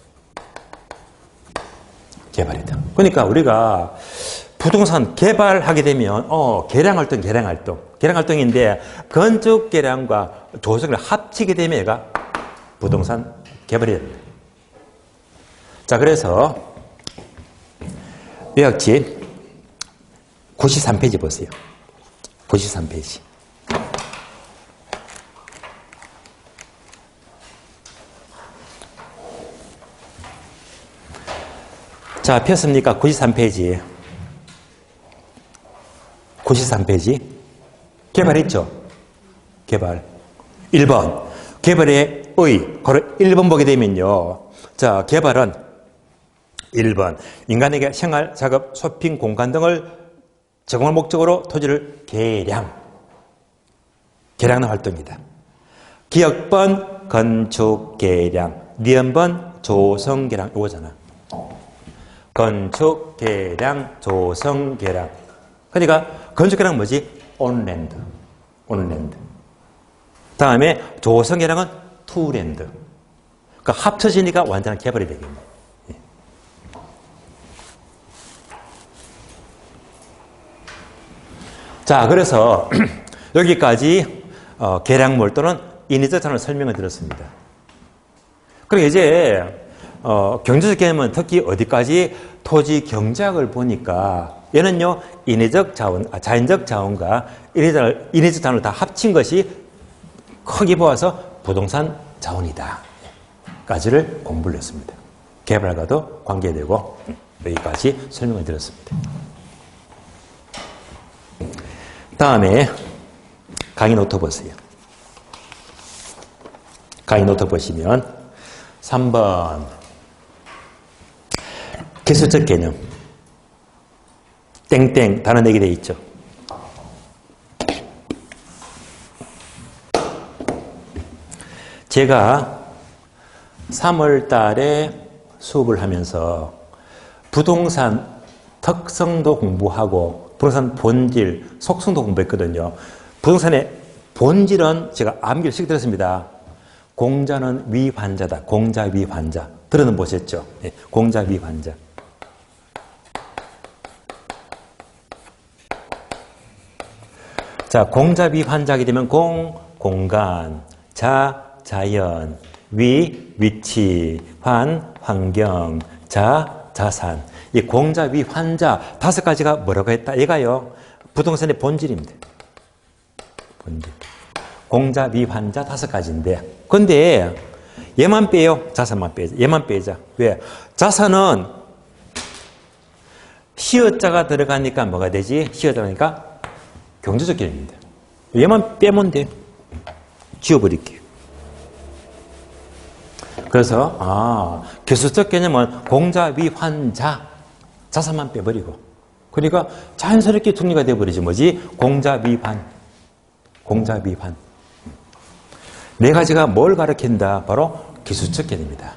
개발이다. 그러니까 우리가 부동산 개발하게 되면 계량활동, 계량활동. 계량활동인데 건축 계량과 조성을 합치게 되면 얘가 부동산 개발이 됩니다. 자, 그래서 요약지 93페이지 보세요. 93페이지. 자, 폈습니까? 93페이지. 93페이지. 개발했죠? 개발. 1번. 개발의 의. 바로 1번 보게 되면요. 자, 개발은 1번. 인간에게 생활, 작업, 쇼핑, 공간 등을 제공할 목적으로 토지를 계량하는 활동이다. 기역번 건축 계량, 니은번 조성 계량 이거잖아. 건축 계량, 조성 계량. 그러니까 건축 계량은 뭐지? 온랜드. 온랜드. 다음에 조성 계량은 투랜드. 그러니까 합쳐지니까 완전한 개발이 되겠네. 예. 자, 그래서 여기까지 계량물 또는 인위적 자원을 설명을 드렸습니다. 그리고 이제 경제적 개념은 특히 어디까지 토지 경작을 보니까 얘는요 인위적 자원, 자연적 자원과 인위적 자원을 다 합친 것이 크게 보아서 부동산 자원이다. 까지를 공부를 했습니다. 개발과도 관계되고 여기까지 설명을 드렸습니다. 다음에 강의 노트 보세요. 강의 노트 보시면 3번 기술적 개념 땡땡 단어 내게 되어 있죠. 제가 3월 달에 수업을 하면서 부동산 특성도 공부하고 부동산 본질, 속성도 공부했거든요. 부동산의 본질은 제가 암기를 시켜드렸습니다. 공자는 위환자다. 공자 위환자. 들어는 보셨죠? 네, 공자 위환자. 자, 공자 위환자하게 되면 공간, 자연, 위치, 환경, 자산. 이 공자 위환자 5가지가 뭐라고 했다? 얘가요, 부동산의 본질입니다. 본질. 공자 위환자 5가지인데, 근데 얘만 빼요. 자산만 빼자. 얘만 빼자. 왜? 자산은 시어자가 들어가니까 뭐가 되지? 시어자가 들어가니까 경제적 개념입니다. 얘만 빼면 돼. 지워버릴게요. 그래서 기술적 개념은 공자 위환자, 자산만 빼버리고, 그러니까 자연스럽게 정리가 되어버리지. 뭐지? 공자 위환. 4가지가 뭘 가리킨다? 바로 기술적 개념이다.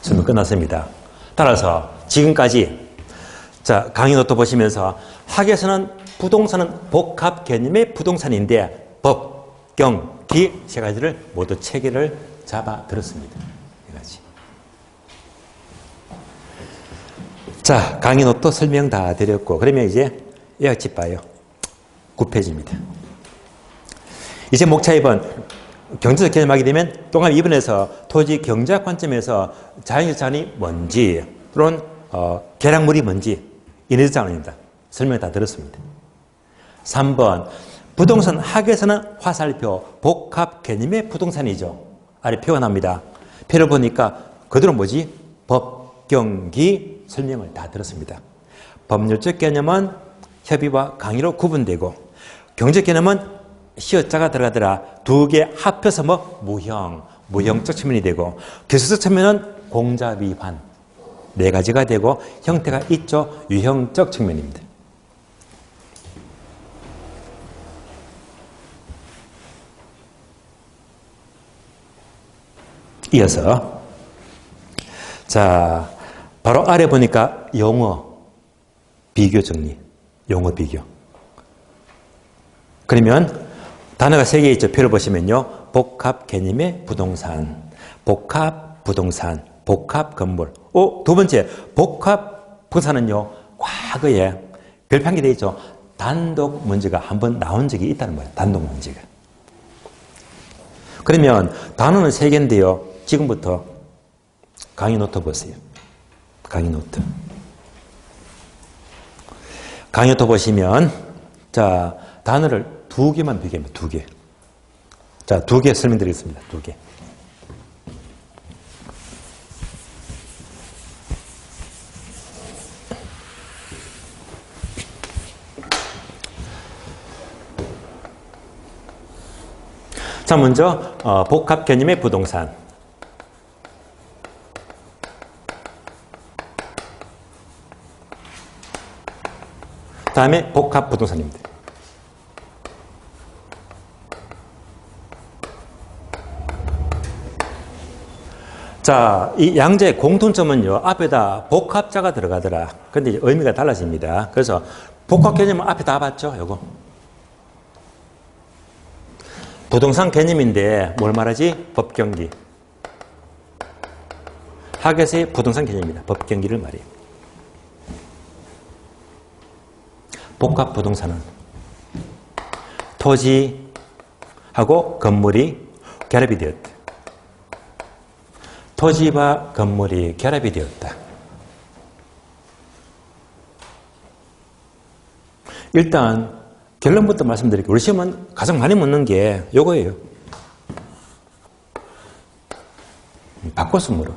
설명 끝났습니다. 따라서 지금까지 자, 강의 노트 보시면서 학에서는 부동산은 복합 개념의 부동산인데 법, 경, 기 3가지를 모두 체계를 잡아 들었습니다. 4가지. 자, 강의 노트 설명 다 드렸고, 그러면 이제 예약집 봐요. 9페이지입니다. 이제 목차 2번 경제적 개념하게 되면 동안 2번에서 토지 경제학 관점에서 자연적 자산이 뭔지 또는 계량물이 뭔지 인해자산입니다. 설명 다 들었습니다. 3번 부동산 학에서는 화살표 복합 개념의 부동산이죠. 아래 표가 나옵니다. 표를 보니까 그대로 뭐지? 법, 경기 설명을 다 들었습니다. 법률적 개념은 협의와 강의로 구분되고 경제적 개념은 시어자가 들어가더라 2개 합해서 무형적 측면이 되고 기술적 측면은 공자 위환 4가지가 되고 형태가 있죠. 유형적 측면입니다. 이어서 자, 바로 아래 보니까 용어 비교 정리. 용어 비교. 그러면 단어가 3개 있죠. 표를 보시면요. 복합 개념의 부동산, 복합 부동산, 복합 건물. 2번째, 복합 부동산은요, 과거에 별표한 되어 있죠. 단독 문제가 한번 나온 적이 있다는 거예요. 단독 문제가. 그러면 단어는 3개인데요. 지금부터 강의 노트 보세요. 강의 노트. 강의 노트 보시면, 자, 단어를 2개만 비교합니다. 2개. 자, 2개 설명드리겠습니다. 2개. 자, 먼저 복합 개념의 부동산. 다음에 복합 부동산입니다. 자, 이 양자의 공통점은요, 앞에다 복합자가 들어가더라. 근데 의미가 달라집니다. 그래서 복합 개념은 앞에 다 봤죠, 요거. 부동산 개념인데 뭘 말하지? 법경기. 학에서의 부동산 개념입니다. 법경기를 말해요. 복합 부동산은 토지하고 건물이 결합이 되었다. 토지와 건물이 결합이 되었다. 일단 결론부터 말씀드릴게요. 우리 시험은 가장 많이 묻는 게 요거예요. 바꿔서 물어.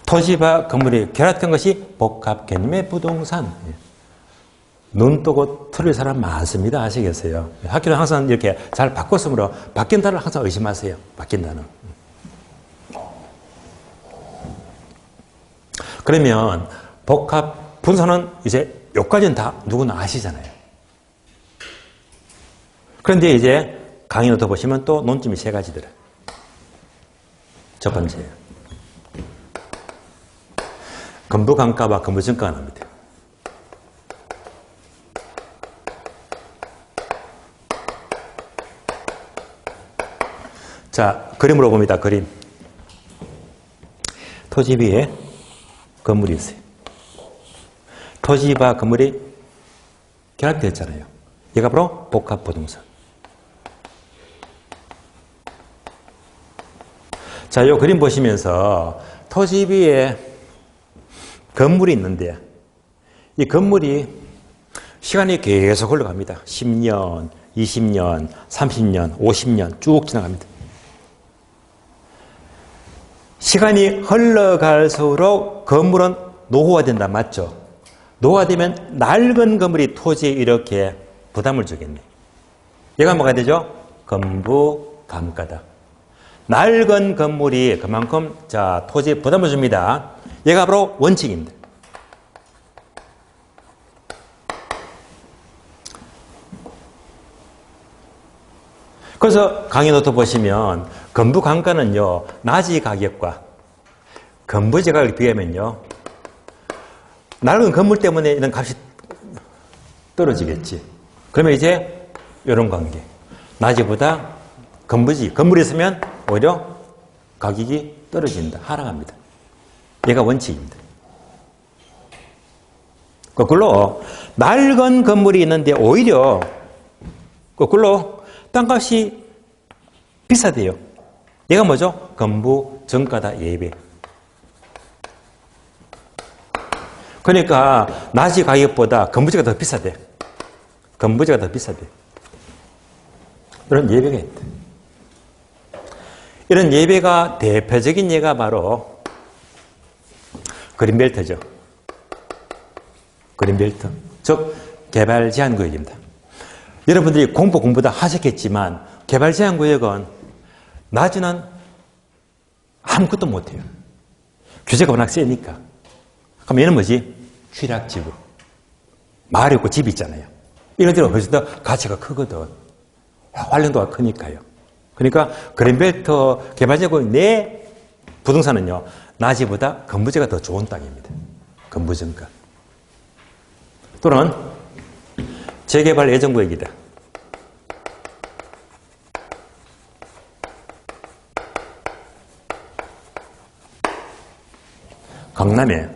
토지와 건물이 결합된 것이 복합 개념의 부동산. 눈 뜨고 틀릴 사람 많습니다. 아시겠어요? 학교는 항상 이렇게 잘 바꿔서 물어. 바뀐 단어를 항상 의심하세요. 바뀐 단어. 그러면 복합 부동산은 이제 여기까지는 다 누구나 아시잖아요. 그런데 이제 강의 노트 보시면 또 논점이 3가지더라. 첫 번째. 건부강가와 건부정가가 납니다. 자, 그림으로 봅니다. 그림. 토지 위에 건물이 있어요. 토지와 건물이 결합되었잖아요. 얘가 바로 복합부동산. 자, 이 그림 보시면서 토지 위에 건물이 있는데 이 건물이 시간이 계속 흘러갑니다. 10년, 20년, 30년, 50년 쭉 지나갑니다. 시간이 흘러갈수록 건물은 노후화된다. 맞죠? 노후화되면 낡은 건물이 토지에 이렇게 부담을 주겠네. 얘가 뭐가 되죠? 건부감가다. 낡은 건물이 그만큼 자 토지에 부담을 줍니다. 얘가 바로 원칙입니다. 그래서 강의 노트 보시면 건부감가는요 낮이 가격과 건부지 가격을 비하면요 낡은 건물 때문에 이런 값이 떨어지겠지. 그러면 이제 이런 관계 낮이보다 건물이 있으면 오히려 가격이 떨어진다. 하락합니다. 얘가 원칙입니다. 거꾸로 낡은 건물이 있는데 오히려 거꾸로 땅값이 비싸대요. 얘가 뭐죠? 건부 정가다 예배. 그러니까 낮이 가격보다 건부지가 더 비싸대. 건부지가 더 비싸대. 이런 예배가 있다. 이런 예배가 대표적인 예가 바로 그린벨트죠. 그린벨트. 즉 개발 제한 구역입니다. 여러분들이 공부 다 하셨겠지만 개발 제한 구역은 낮에는 아무것도 못해요. 규제가 워낙 세니까. 그럼 얘는 뭐지? 취락지구. 마을이 없고 집이 있잖아요. 이런 데는 훨씬 더 가치가 크거든. 활용도가 크니까요. 그러니까 그린벨트 개발지구 내 부동산은요. 낮이보다 건부지가 더 좋은 땅입니다. 건부정가. 또는 재개발 예정구역이다. 강남에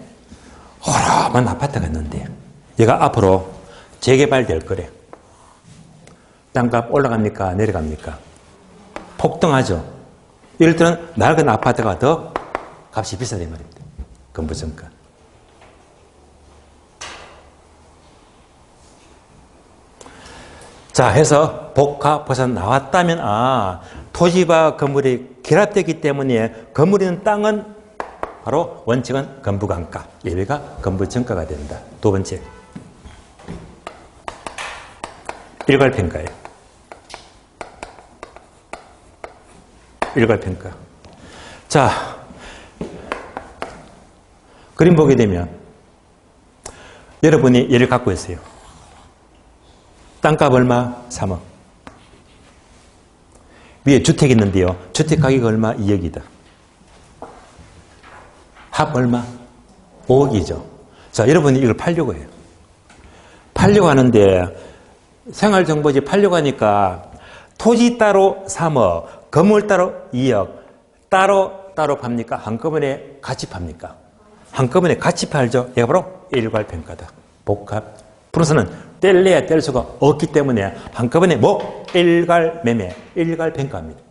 허름한 아파트가 있는데 얘가 앞으로 재개발될 거래. 땅값 올라갑니까? 내려갑니까? 폭등하죠. 이럴 때는 낡은 아파트가 더 값이 비싸단 말입니다. 건부정가. 자, 해서 복합부동산 나왔다면 토지와 건물이 결합되기 때문에 건물이 있는 땅은 바로 원칙은 건부감가, 예외가 건부정가가 된다. 두 번째, 일괄평가예요. 일괄평가. 자, 그림 보게 되면 여러분이 얘를 갖고 있어요. 땅값 얼마? 3억. 위에 주택이 있는데요. 주택 가격 얼마? 2억이다. 합 얼마? 5억이죠. 자, 여러분이 이걸 팔려고 해요. 팔려고 하는데 생활정보지 팔려고 하니까 토지 따로 3억, 건물 따로 2억, 따로 팝니까? 한꺼번에 같이 팝니까? 한꺼번에 같이 팔죠. 얘가 바로 일괄평가다. 복합. 부동산은 뗄래야 뗄 수가 없기 때문에 한꺼번에 일괄매매, 일괄평가합니다.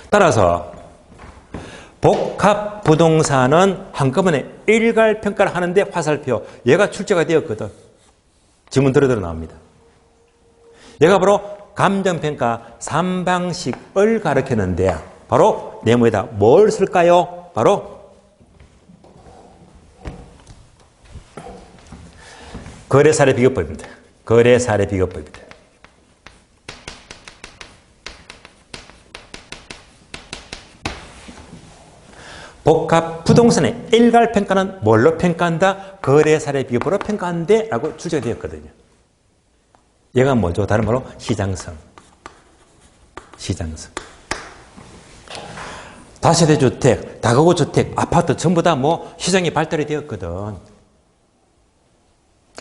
따라서 복합부동산은 한꺼번에 일괄평가를 하는데 화살표, 얘가 출제가 되었거든. 지문 들어 나옵니다. 얘가 바로 감정평가 3방식을 가르치는데 바로 네모에다 뭘 쓸까요? 바로 거래사례 비교법입니다. 거래사례 비교법입니다. 복합 부동산의 일괄평가는 뭘로 평가한다? 거래사례 비교법으로 평가한대 라고 출제가 되었거든요. 얘가 뭐죠? 다른 말로 시장성. 시장성. 다세대 주택, 다가구 주택, 아파트 전부 다 뭐 시장이 발달이 되었거든.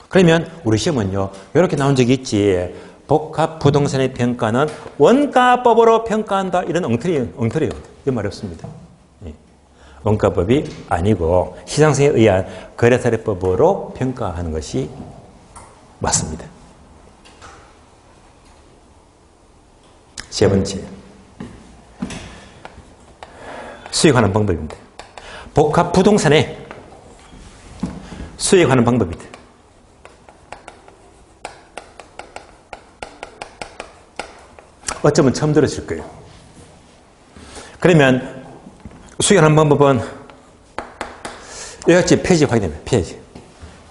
그러면 우리 시험은요, 이렇게 나온 적이 있지. 복합 부동산의 평가는 원가법으로 평가한다. 이런 엉터리예요. 이 말이 없습니다. 원가법이 아니고 시장성에 의한 거래사례법으로 평가하는 것이 맞습니다. 세 번째, 수익하는 방법입니다. 복합 부동산에 수익하는 방법입니다. 어쩌면 처음 들으실 거예요. 그러면 수익하는 방법은 요약집 페이지 확인해요. 페이지.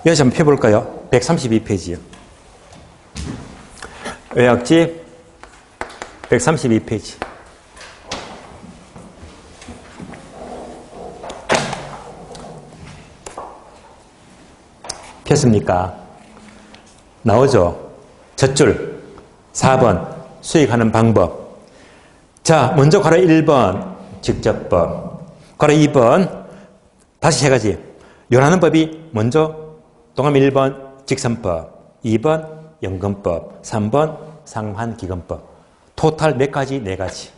요약집 한번 펴볼까요? 132페이지요. 요약집 132페이지. 폈습니까? 나오죠? 젖줄 4번 수익하는 방법. 자, 먼저 괄호 1번 직접법, 괄호 2번 다시 세 가지. 요하는 법이 먼저 동함 1번 직선법, 2번 연금법, 3번 상환기금법. 토탈 몇 가지? 네 가지.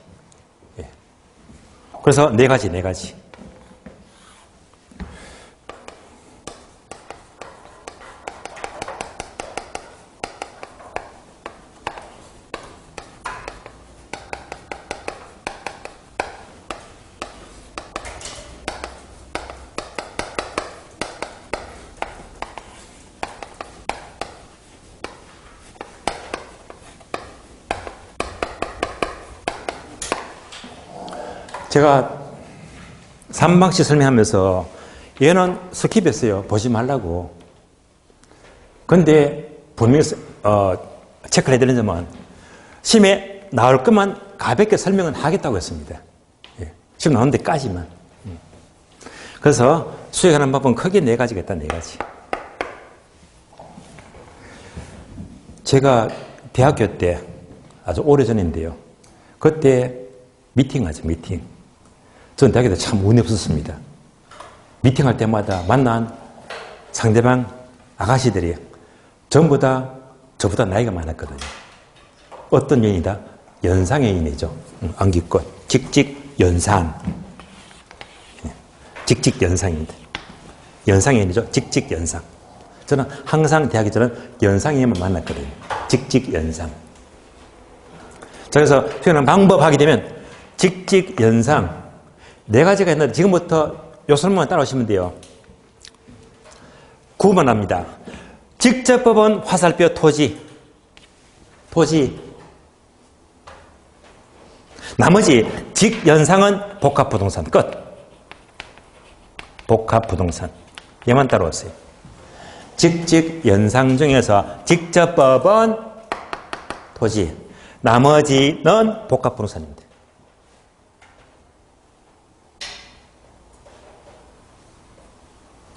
예. 그래서 네 가지. 제가 3방씩 설명하면서 얘는 스킵했어요. 보지 말라고. 근데 분명히 체크를 해드리는 점은 시험에 나올 것만 가볍게 설명은 하겠다고 했습니다. 예. 지금 나오는 데까지만. 그래서 수익하는 방법은 크게 네 가지겠다. 네 가지. 제가 대학교 때 아주 오래전인데요. 그때 미팅하죠. 미팅. 저는 대학교 때 참 운이 없었습니다. 미팅할 때마다 만난 상대방 아가씨들이 전부 다 저보다 나이가 많았거든요. 어떤 연인이다? 연상연인이죠. 안기권. 직직연상. 직직연상입니다. 연상연이죠. 직직연상. 저는 항상 대학에 저는 연상연인만 만났거든요. 직직연상. 자, 그래서 표현한 방법 하게 되면 직직연상 네 가지가 있는데 지금부터 요 설명만 따라오시면 돼요. 구분 합니다. 직접법은 화살표 토지. 나머지 직연상은 복합부동산. 끝. 복합부동산. 얘만 따라오세요. 직연상 중에서 직접법은 토지. 나머지는 복합부동산입니다.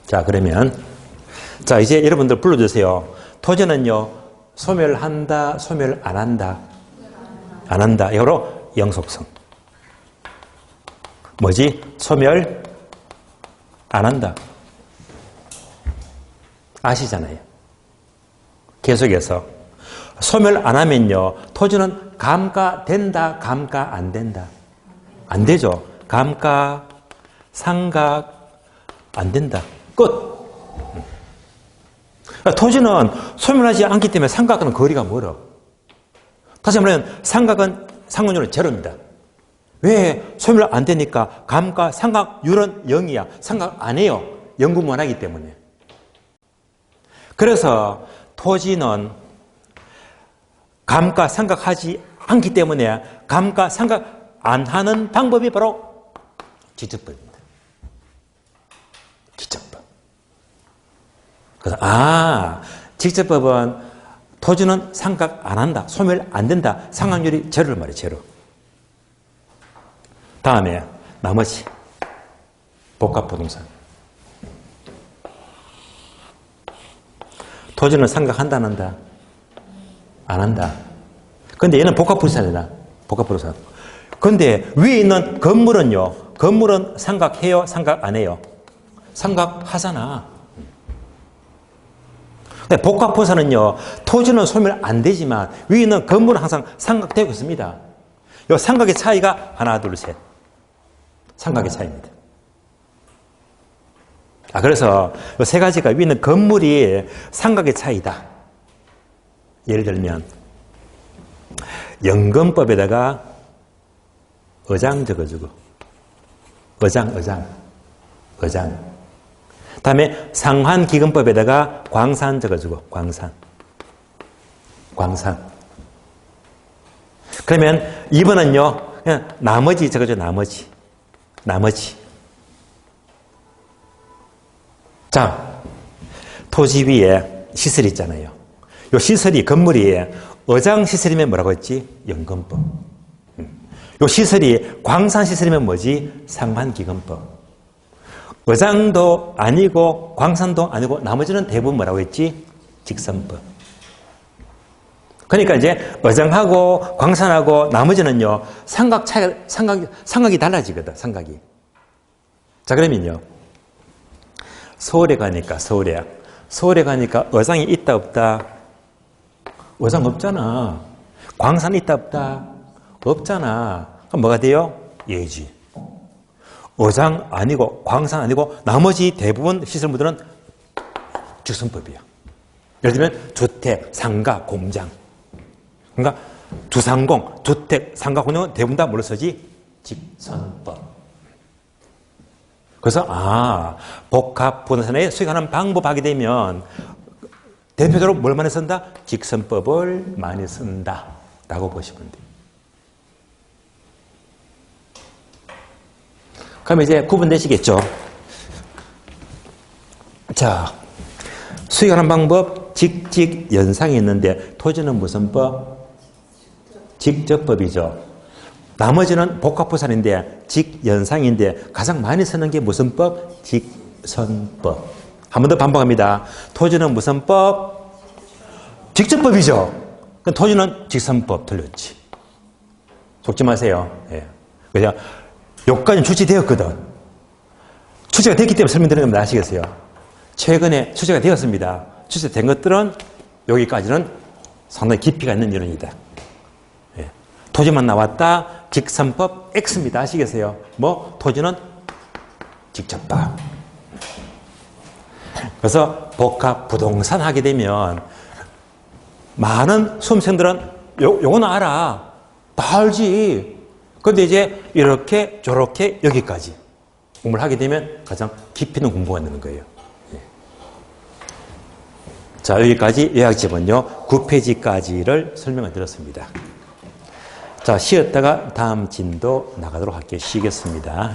자, 그러면 자, 이제 여러분들 불러주세요. 토지는요, 소멸한다, 소멸 안 한다? 안 한다. 이거로 영속성. 뭐지? 소멸 안 한다. 아시잖아요. 계속해서. 소멸 안 하면요, 토지는 감가된다, 감가 안 된다? 안 되죠. 감가, 상각 안 된다. 끝. 토지는 소멸하지 않기 때문에 상각과는 거리가 멀어. 다시 말하면 상각은 상환율은 제로입니다. 왜? 소멸 안 되니까 감가 상각률은 0이야. 상각 안 해요. 연구만 하기 때문에. 그래서 토지는 감가 상각하지 않기 때문에 감가 상각 안 하는 방법이 바로 기적법입니다. 기적법. 그래서 직접법은 토지는 상각 안 한다. 소멸 안 된다. 상각률이 제로를 말이에요. 제로. 다음에 나머지 복합부동산. 토지는 상각한다 안 한다? 안 한다. 근데 얘는 복합부동산이다. 복합부동산. 근데 위에 있는 건물은요. 건물은 삼각해요? 삼각 안 해요? 삼각하잖아. 복합부사는요, 토지는 소멸 안 되지만 위에 있는 건물은 항상 삼각되고 있습니다. 이 삼각의 차이가 하나, 둘, 셋. 삼각의 차이입니다. 그래서 이 세 가지가 위에 있는 건물이 삼각의 차이다. 예를 들면 연금법에다가 어장 적어주고 어장 다음에 상환기금법에다가 광산 적어주고 광산 그러면 2번은요 그냥 나머지 적어줘. 나머지 자, 토지 위에 시설이 있잖아요. 이 시설이 건물이 어장시설이면 뭐라고 했지? 연금법. 이 시설이 광산시설이면 뭐지? 상환기금법. 어장도 아니고 광산도 아니고 나머지는 대부분 뭐라고 했지? 직선법. 그러니까 이제 어장하고 광산하고 나머지는요 삼각이 달라지거든. 삼각이. 자 그러면요 서울에 가니까 어장이 있다 없다? 어장 없잖아. 광산 있다 없다? 없잖아. 그럼 뭐가 돼요? 예지. 어장 아니고 광산 아니고 나머지 대부분 시설물들은 직선법이야. 예를 들면 주택, 상가, 공장. 그러니까 주상공, 주택, 상가, 공장은 대부분 다 뭘로 쓰지? 직선법. 그래서 복합부동산에 수익하는 방법 하게 되면 대표적으로 뭘 많이 쓴다? 직선법을 많이 쓴다 라고 보시면 돼요. 그럼 이제 구분되시겠죠? 자, 수익하는 방법 직직연상이 있는데 토지는 무슨 법? 직접법이죠. 나머지는 복합부산인데 직연상인데 가장 많이 쓰는 게 무슨 법? 직선법. 한 번 더 반복합니다. 토지는 무슨 법? 직접법이죠. 토지는 직선법. 틀렸지. 속지 마세요. 예. 그래서 여기까지는 출시되었거든. 출시가 됐기 때문에 설명드리는 건 아시겠어요? 최근에 출시가 되었습니다. 출시된 것들은 여기까지는 상당히 깊이가 있는 이론이다. 예. 토지만 나왔다. 직선법 X입니다. 아시겠어요? 토지는 직접법. 그래서 복합 부동산 하게 되면 많은 수험생들은 요거는 알아. 다 알지. 근데 이제 이렇게 저렇게 여기까지 공부를 하게 되면 가장 깊이 있는 공부가 되는 거예요. 예. 자, 여기까지 요약집은요 9페이지까지를 설명을 드렸습니다. 자, 쉬었다가 다음 진도 나가도록 할게요. 쉬겠습니다.